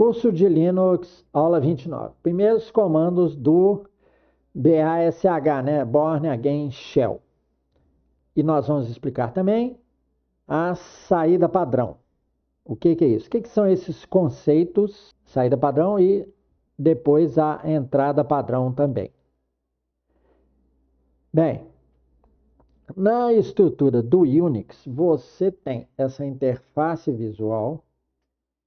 Curso de Linux, aula 29. Primeiros comandos do BASH, né? Born Again Shell. E nós vamos explicar também a saída padrão. O que é isso? O que são esses conceitos, saída padrão e depois a entrada padrão também. Bem, na estrutura do Unix, você tem essa interface visual,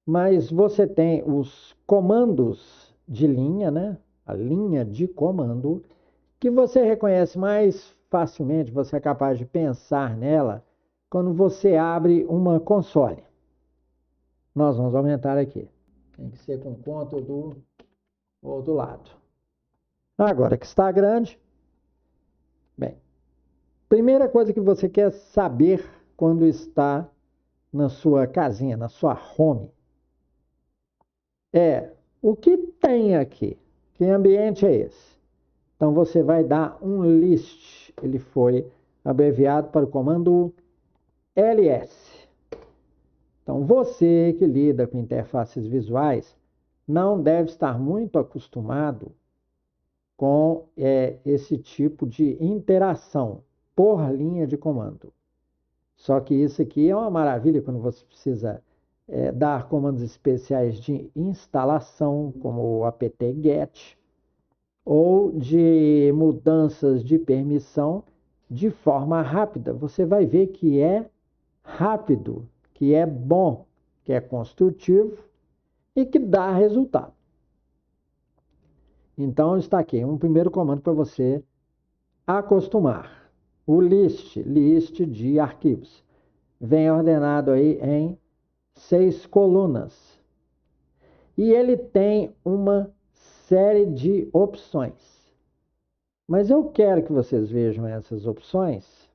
mas você tem os comandos de linha, né? A linha de comando, que você reconhece mais facilmente, você é capaz de pensar nela quando você abre uma console. Nós vamos aumentar aqui. Tem que ser com conta do outro lado. Agora que está grande, bem, primeira coisa que você quer saber quando está na sua casinha, na sua home, é o que tem aqui. Que ambiente é esse? Então você vai dar um list. Ele foi abreviado para o comando ls. Então você que lida com interfaces visuais não deve estar muito acostumado com esse tipo de interação por linha de comando. Só que isso aqui é uma maravilha quando você precisa dar comandos especiais de instalação, como o apt-get, ou de mudanças de permissão de forma rápida. Você vai ver que é rápido, que é bom, que é construtivo e que dá resultado. Então está aqui um primeiro comando para você acostumar. O list de arquivos. Vem ordenado aí em 6 colunas. E ele tem uma série de opções. Mas eu quero que vocês vejam essas opções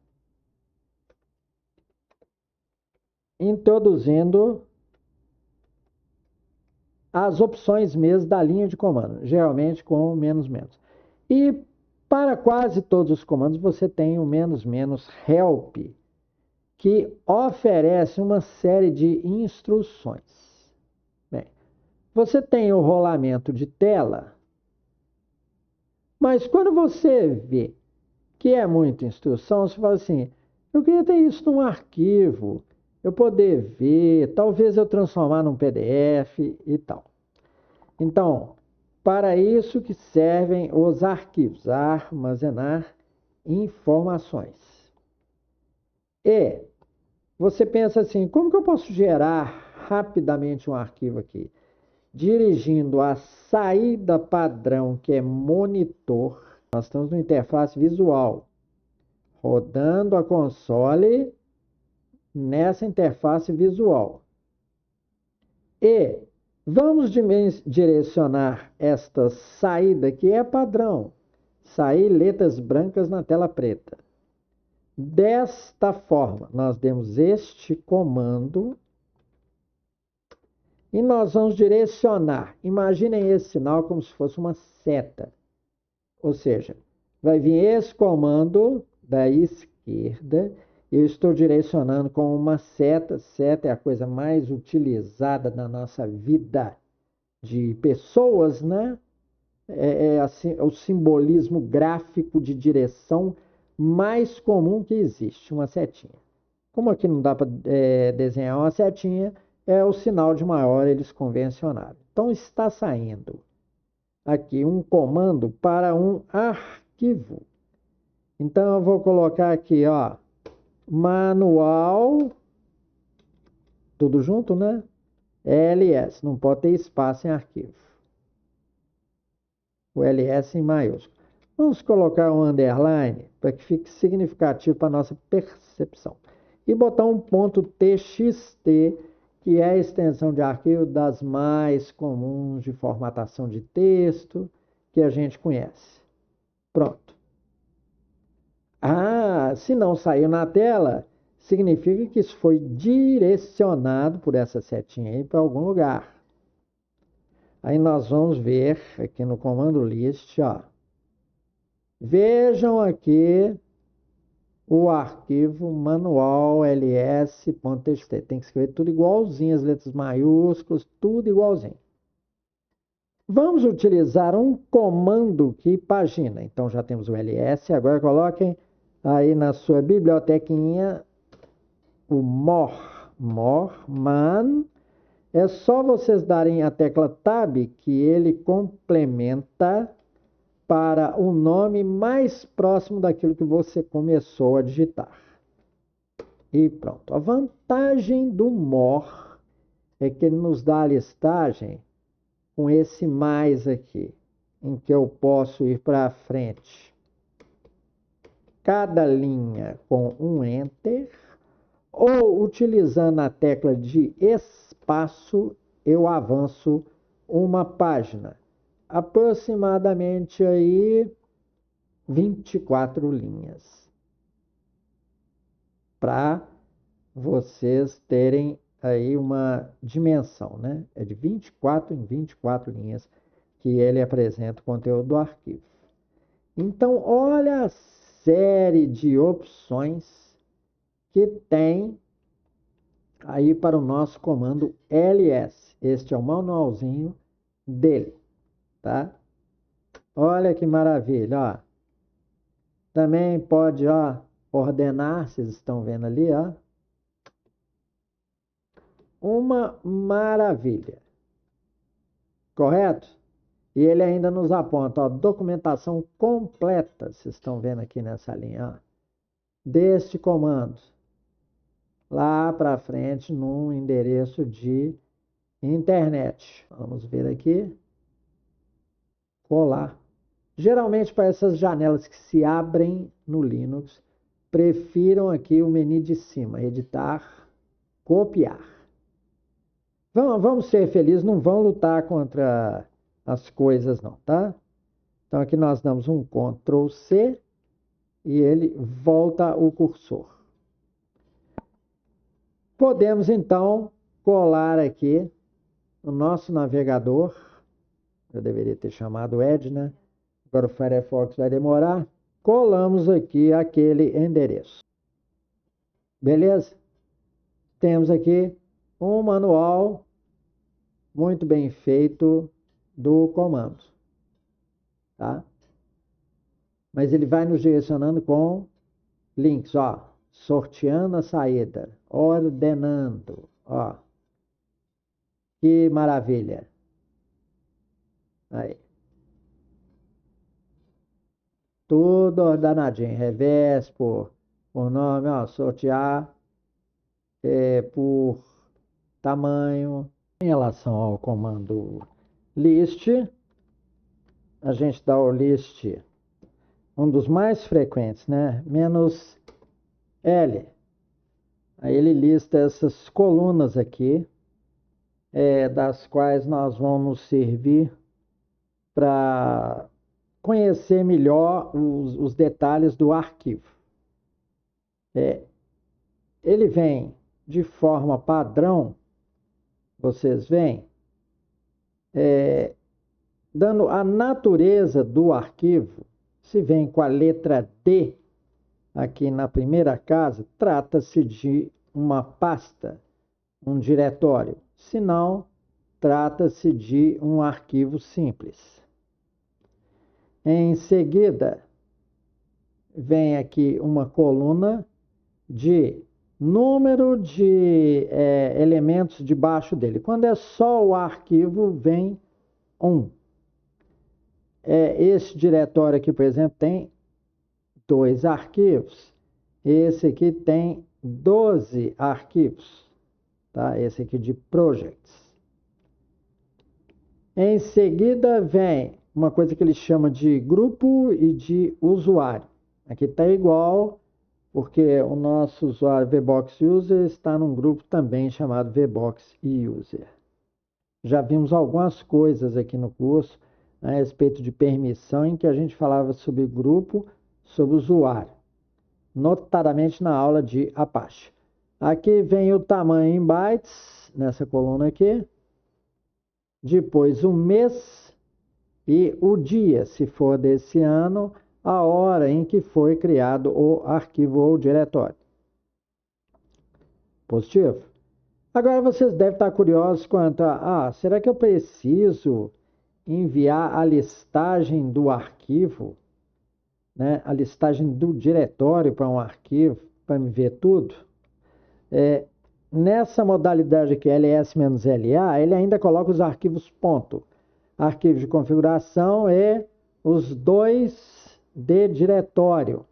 introduzindo as opções mesmo da linha de comando, geralmente com menos. E para quase todos os comandos você tem o menos help, que oferece uma série de instruções. Bem, você tem o rolamento de tela, mas quando você vê que é muita instrução, você fala assim, eu queria ter isso num arquivo, eu poder ver, talvez eu transformar num PDF e tal. Então, para isso que servem os arquivos, armazenar informações. E você pensa assim, como que eu posso gerar rapidamente um arquivo aqui? Dirigindo a saída padrão, que é monitor. Nós estamos no interface visual. Rodando a console nessa interface visual. E vamos direcionar esta saída, que é padrão. Sair letras brancas na tela preta. Desta forma, nós demos este comando e nós vamos direcionar. Imaginem esse sinal como se fosse uma seta. Ou seja, vai vir esse comando da esquerda. Eu estou direcionando com uma seta. Seta é a coisa mais utilizada na nossa vida de pessoas, né? Assim, o simbolismo gráfico de direção mais comum que existe, uma setinha. Como aqui não dá para desenhar uma setinha, é o sinal de maior, eles convencionaram. Então está saindo aqui um comando para um arquivo. Então eu vou colocar aqui, ó, manual, tudo junto, né? ls, não pode ter espaço em arquivo. O ls em maiúsculo. Vamos colocar um underline para que fique significativo para a nossa percepção. E botar um ponto txt, que é a extensão de arquivo das mais comuns de formatação de texto que a gente conhece. Pronto. Se não saiu na tela, significa que isso foi direcionado por essa setinha aí para algum lugar. Aí nós vamos ver aqui no comando list, ó. Vejam aqui o arquivo manual ls.txt. Tem que escrever tudo igualzinho, as letras maiúsculas, tudo igualzinho. Vamos utilizar um comando que pagina. Então já temos o ls. Agora coloquem aí na sua bibliotequinha o man. É só vocês darem a tecla Tab que ele complementa para o nome mais próximo daquilo que você começou a digitar. E pronto. A vantagem do more é que ele nos dá a listagem com esse mais aqui, em que eu posso ir para frente. Cada linha com um Enter, ou utilizando a tecla de espaço, eu avanço uma página. Aproximadamente aí 24 linhas. Para vocês terem aí uma dimensão, né? É de 24 em 24 linhas que ele apresenta o conteúdo do arquivo. Então, olha a série de opções que tem aí para o nosso comando ls. Este é o manualzinho dele, tá? Olha que maravilha, ó. Também pode, ó, ordenar, vocês estão vendo ali, ó. Uma maravilha. Correto? E ele ainda nos aponta, ó, documentação completa, vocês estão vendo aqui nessa linha, ó, deste comando. Lá para frente, num endereço de internet. Vamos ver aqui. Colar. Geralmente, para essas janelas que se abrem no Linux, prefiram aqui o menu de cima, editar, copiar. Vamos ser felizes, não vão lutar contra as coisas não, tá? Então aqui nós damos um Ctrl C e ele volta o cursor. Podemos então colar aqui no nosso navegador. Eu deveria ter chamado Edge, né? Agora o Firefox vai demorar. Colamos aqui aquele endereço. Beleza? Temos aqui um manual muito bem feito do comando. Tá? Mas ele vai nos direcionando com links, ó. Sorteando a saída. Ordenando, ó. Que maravilha. Aí. Tudo ordenadinho. Revés por nome, ó. Sortear por tamanho. Em relação ao comando list, a gente dá o list, um dos mais frequentes, né? Menos L. Aí ele lista essas colunas aqui, das quais nós vamos servir para conhecer melhor os detalhes do arquivo. Ele vem de forma padrão, vocês veem, dando a natureza do arquivo. Se vem com a letra D aqui na primeira casa, trata-se de uma pasta, um diretório. Se não, trata-se de um arquivo simples. Em seguida, vem aqui uma coluna de número de elementos debaixo dele. Quando é só o arquivo, vem 1. Esse diretório aqui, por exemplo, tem 2 arquivos. Esse aqui tem 12 arquivos. Tá? Esse aqui de projects. Em seguida vem uma coisa que ele chama de grupo e de usuário. Aqui está igual, porque o nosso usuário VBox User está num grupo também chamado VBox User. Já vimos algumas coisas aqui no curso a respeito de permissão, em que a gente falava sobre grupo, sobre usuário, notadamente na aula de Apache. Aqui vem o tamanho em bytes, nessa coluna aqui. Depois o mês e o dia, se for desse ano, a hora em que foi criado o arquivo ou diretório. Positivo? Agora vocês devem estar curiosos quanto a, será que eu preciso enviar a listagem do arquivo, né, a listagem do diretório para um arquivo, para me ver tudo, nessa modalidade aqui, ls-la, ele ainda coloca os arquivos ponto. Arquivo de configuração e os dois de diretório,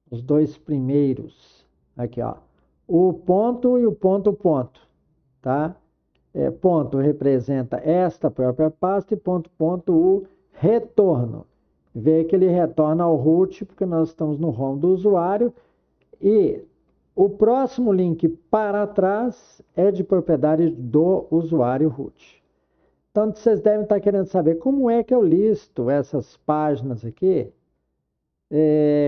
os dois primeiros. Aqui, ó, o ponto e o ponto, tá? Ponto representa esta própria pasta e ponto, o retorno. Vê que ele retorna ao root, porque nós estamos no home do usuário. E o próximo link para trás é de propriedade do usuário root. Então, vocês devem estar querendo saber como é que eu listo essas páginas aqui,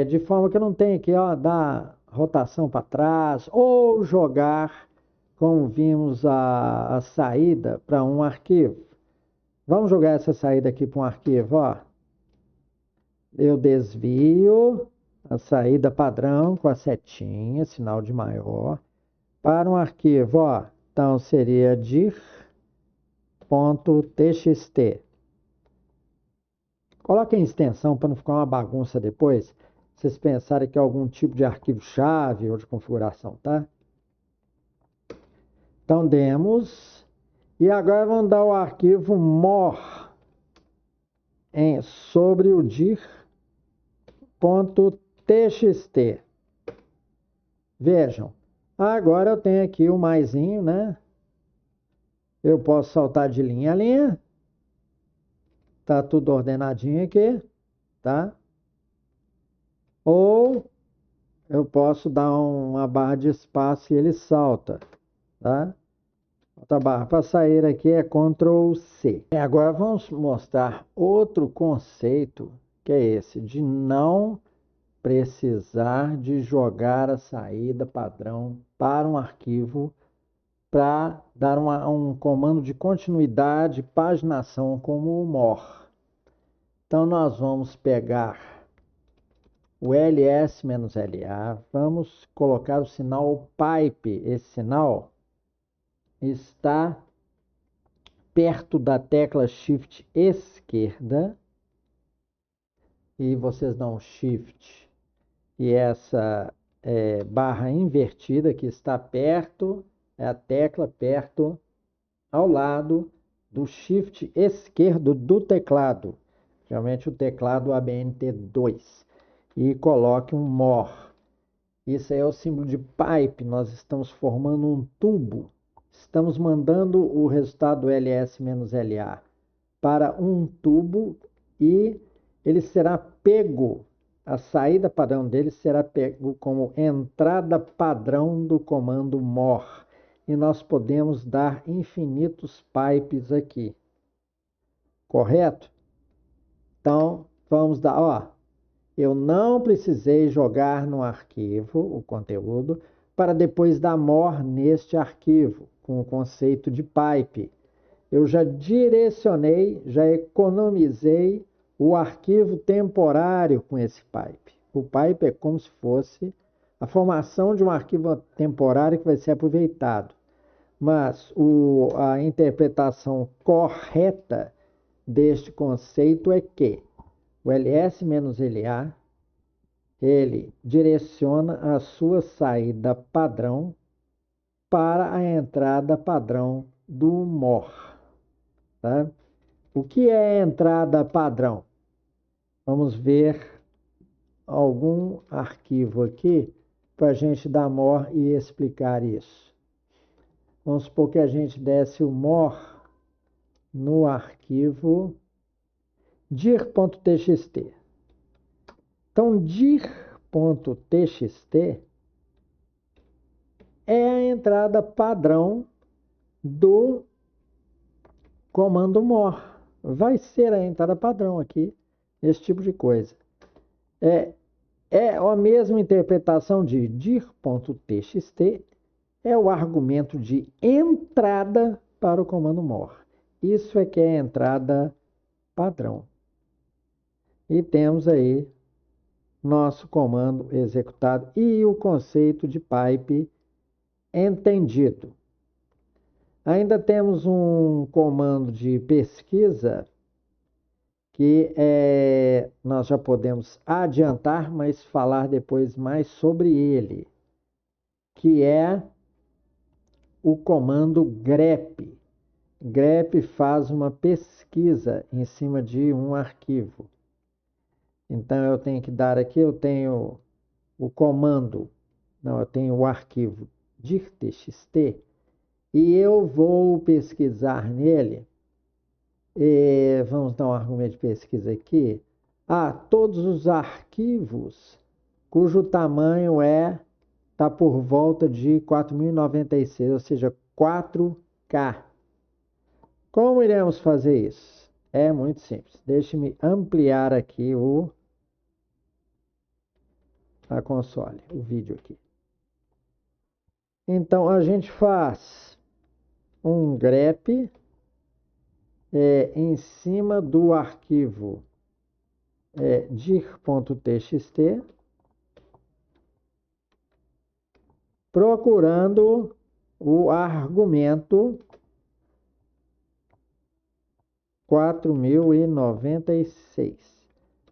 de forma que eu não tenha aqui, ó, dar rotação para trás ou jogar, como vimos, a saída para um arquivo. Vamos jogar essa saída aqui para um arquivo, ó. Eu desvio a saída padrão com a setinha, sinal de maior, para um arquivo, ó. Então, seria dir.txt. Coloque em extensão para não ficar uma bagunça depois. Vocês pensarem que é algum tipo de arquivo-chave ou de configuração, tá? Então, demos. E agora vamos dar o arquivo more sobre o dir.txt. Vejam. Agora eu tenho aqui o maisinho, né? Eu posso saltar de linha a linha. Tá tudo ordenadinho aqui, tá? Ou eu posso dar uma barra de espaço e ele salta, tá? Outra barra para sair aqui é Ctrl C. Agora vamos mostrar outro conceito, que é esse, de não precisar de jogar a saída padrão para um arquivo para dar um comando de continuidade, paginação como o more. Então, nós vamos pegar o ls-la, vamos colocar o sinal pipe. Esse sinal está perto da tecla Shift esquerda, e vocês dão Shift e essa barra invertida que está perto, é a tecla perto ao lado do Shift esquerdo do teclado, geralmente o teclado ABNT2, e coloque um more. Isso aí é o símbolo de pipe, nós estamos formando um tubo, estamos mandando o resultado ls-la para um tubo e ele será pego, a saída padrão dele será pego como entrada padrão do comando more. E nós podemos dar infinitos pipes aqui. Correto? Então, vamos dar, ó. Eu não precisei jogar no arquivo o conteúdo para depois dar more neste arquivo, com o conceito de pipe. Eu já direcionei, já economizei o arquivo temporário com esse pipe. O pipe é como se fosse a formação de um arquivo temporário que vai ser aproveitado. Mas a interpretação correta deste conceito é que o ls-la, ele direciona a sua saída padrão para a entrada padrão do more. Tá? O que é entrada padrão? Vamos ver algum arquivo aqui para a gente dar more e explicar isso. Vamos supor que a gente desse o more no arquivo dir.txt. Então, dir.txt é a entrada padrão do comando more. Vai ser a entrada padrão aqui, esse tipo de coisa. É a mesma interpretação de dir.txt, é o argumento de entrada para o comando more. Isso é que é a entrada padrão. E temos aí nosso comando executado e o conceito de pipe entendido. Ainda temos um comando de pesquisa que nós já podemos adiantar, mas falar depois mais sobre ele, que é o comando grep. Grep faz uma pesquisa em cima de um arquivo. Então eu tenho que dar aqui, eu tenho o comando, não, eu tenho o arquivo dir.txt e eu vou pesquisar nele. Vamos dar um argumento de pesquisa aqui. Todos os arquivos cujo tamanho está por volta de 4096, ou seja, 4K. Como iremos fazer isso? É muito simples. Deixe-me ampliar aqui a console, o vídeo aqui. Então a gente faz um grep em cima do arquivo dir.txt, procurando o argumento 4096.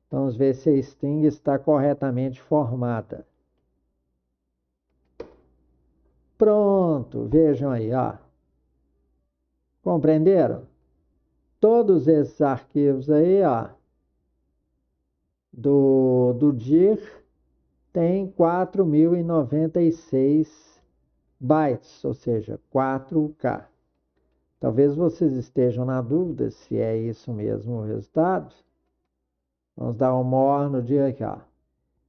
Vamos ver se a string está corretamente formada. Pronto, vejam aí, ó. Compreenderam? Todos esses arquivos aí, ó, do dir tem 4096 bytes, ou seja, 4K. Talvez vocês estejam na dúvida se é isso mesmo o resultado. Vamos dar um more no dia aqui, ó.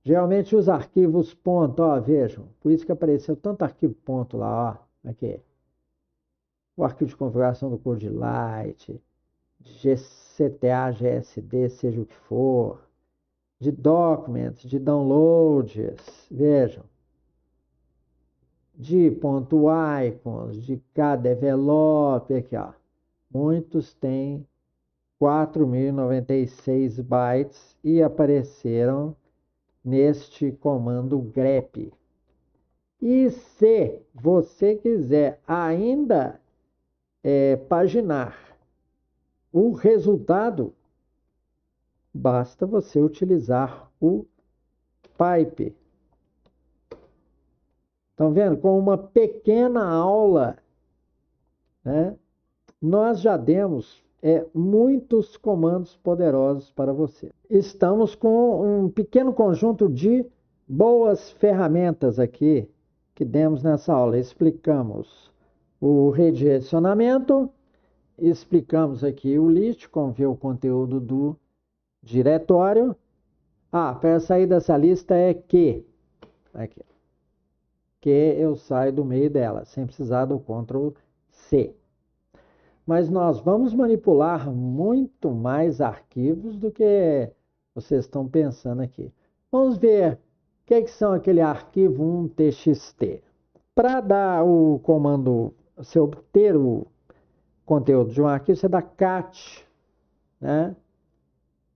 Geralmente os arquivos ponto, ó, vejam, por isso que apareceu tanto arquivo ponto lá, ó, aqui. O arquivo de configuração do Code Light, CTA, GSD, seja o que for, de documents, de downloads, vejam, de ponto .icons, de kdevelop, aqui, ó. Muitos têm 4096 bytes e apareceram neste comando grep. E se você quiser ainda paginar o resultado, basta você utilizar o pipe. Estão vendo? Com uma pequena aula, né, nós já demos muitos comandos poderosos para você. Estamos com um pequeno conjunto de boas ferramentas aqui que demos nessa aula. Explicamos o redirecionamento, explicamos aqui o list, como ver o conteúdo do diretório. Para sair dessa lista aqui, que eu saio do meio dela, sem precisar do Ctrl C. Mas nós vamos manipular muito mais arquivos do que vocês estão pensando aqui. Vamos ver o que são aquele arquivo 1.txt. Para dar o comando, você obter o conteúdo de um arquivo, você dá cat, né?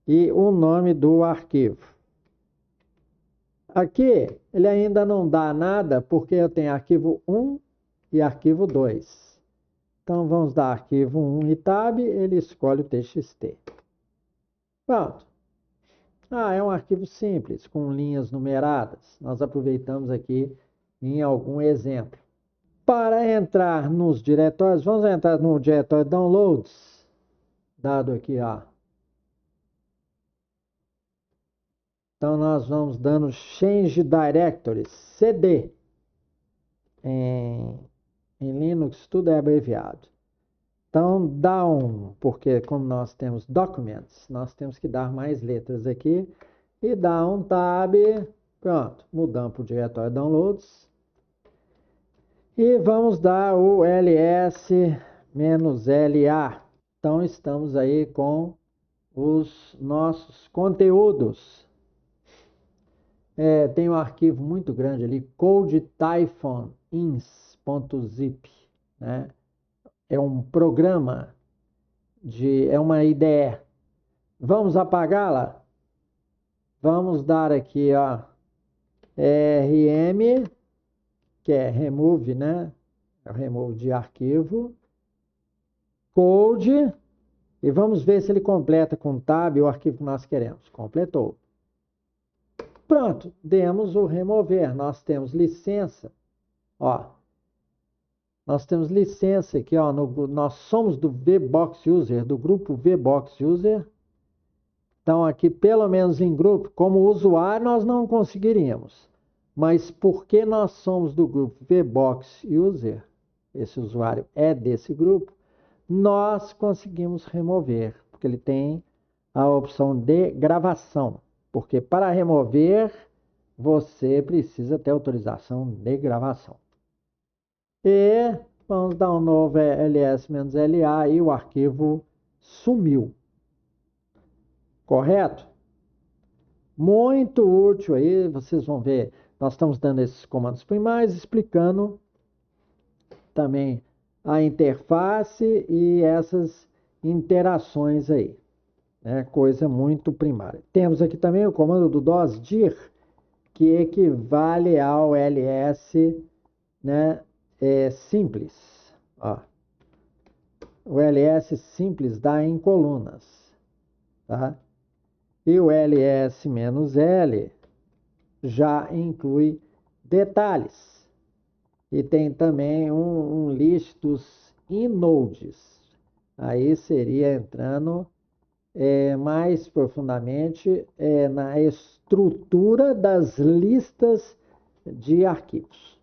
E o nome do arquivo. Aqui, ele ainda não dá nada, porque eu tenho arquivo 1 e arquivo 2. Então, vamos dar arquivo 1 e tab, ele escolhe o txt. Pronto. É um arquivo simples, com linhas numeradas. Nós aproveitamos aqui em algum exemplo. Para entrar nos diretórios, vamos entrar no diretório downloads, dado aqui, ó. Então, nós vamos dando change directories, cd. Em Linux, tudo é abreviado. Então, down, porque como nós temos documents, nós temos que dar mais letras aqui. E down tab, pronto, mudamos para o diretório downloads. E vamos dar o ls-la. Então, estamos aí com os nossos conteúdos. Tem um arquivo muito grande ali, codetyphonins.zip, né? É um programa, é uma IDE. Vamos apagá-la? Vamos dar aqui, ó, rm, que é remove, né? É o remove de arquivo, code, E vamos ver se ele completa com tab o arquivo que nós queremos. Completou. Pronto, demos o remover. Nós temos licença. Ó, nós temos licença aqui, ó, nós somos do VBox User, do grupo VBox User. Então, aqui, pelo menos em grupo, como usuário, nós não conseguiríamos. Mas porque nós somos do grupo VBox User, esse usuário é desse grupo, nós conseguimos remover, porque ele tem a opção de gravação. Porque para remover, você precisa ter autorização de gravação. E vamos dar um novo ls-la e o arquivo sumiu. Correto? Muito útil aí, vocês vão ver. Nós estamos dando esses comandos primais, explicando também a interface e essas interações aí. Né? Coisa muito primária. Temos aqui também o comando do DOS-dir, que equivale ao ls, né, simples. Ó. O ls simples dá em colunas. Tá? E o ls-l já inclui detalhes. E tem também um list dos inodes. Aí seria entrando mais profundamente na estrutura das listas de arquivos.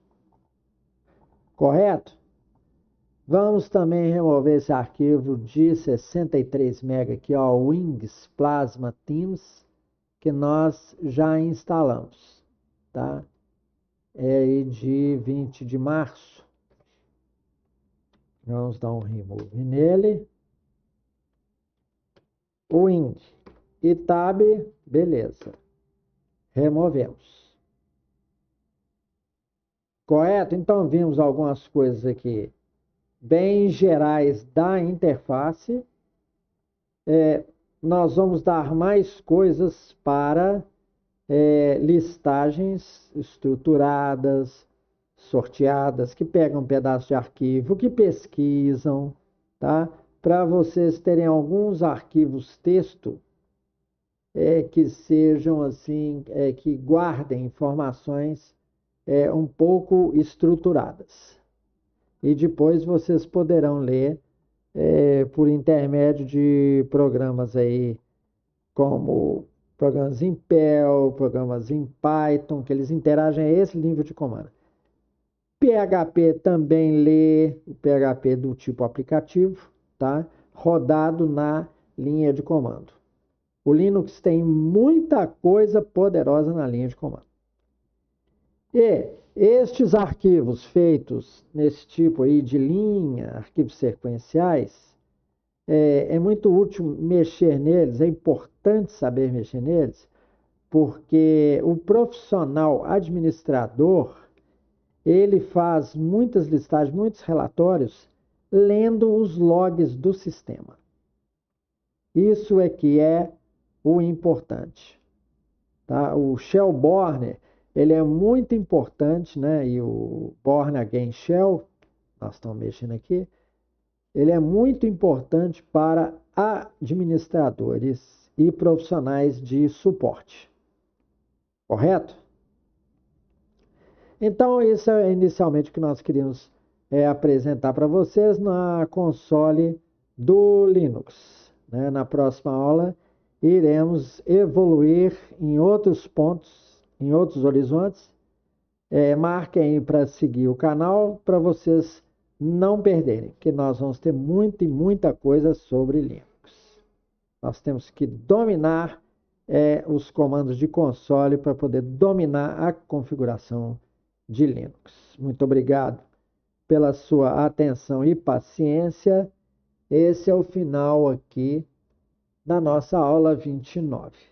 Correto? Vamos também remover esse arquivo de 63 MB aqui, ó, Wings Plasma Teams, que nós já instalamos, tá? É de 20 de março. Vamos dar um remove nele. Wing e tab, beleza. Removemos. Correto? Então vimos algumas coisas aqui bem gerais da interface. Nós vamos dar mais coisas para listagens estruturadas, sorteadas, que pegam um pedaço de arquivo, que pesquisam, tá? Para vocês terem alguns arquivos texto que sejam assim, que guardem informações um pouco estruturadas. E depois vocês poderão ler por intermédio de programas aí como programas em Perl, programas em Python, que eles interagem a esse nível de comando. PHP também lê o PHP do tipo aplicativo, tá? Rodado na linha de comando. O Linux tem muita coisa poderosa na linha de comando. E estes arquivos feitos nesse tipo aí de linha, arquivos sequenciais, é muito útil mexer neles, é importante saber mexer neles, porque o profissional administrador, ele faz muitas listagens, muitos relatórios, lendo os logs do sistema. Isso é que é o importante. Tá? O Shell Born, ele é muito importante, né? E o Born Again Shell, nós estamos mexendo aqui, ele é muito importante para administradores e profissionais de suporte. Correto? Então, isso é inicialmente o que nós queríamos apresentar para vocês na console do Linux. Né? Na próxima aula, iremos evoluir em outros pontos, em outros horizontes. Marquem aí para seguir o canal, para vocês não perderem, que nós vamos ter muita e muita coisa sobre Linux. Nós temos que dominar os comandos de console para poder dominar a configuração de Linux. Muito obrigado pela sua atenção e paciência. Esse é o final aqui da nossa aula 29.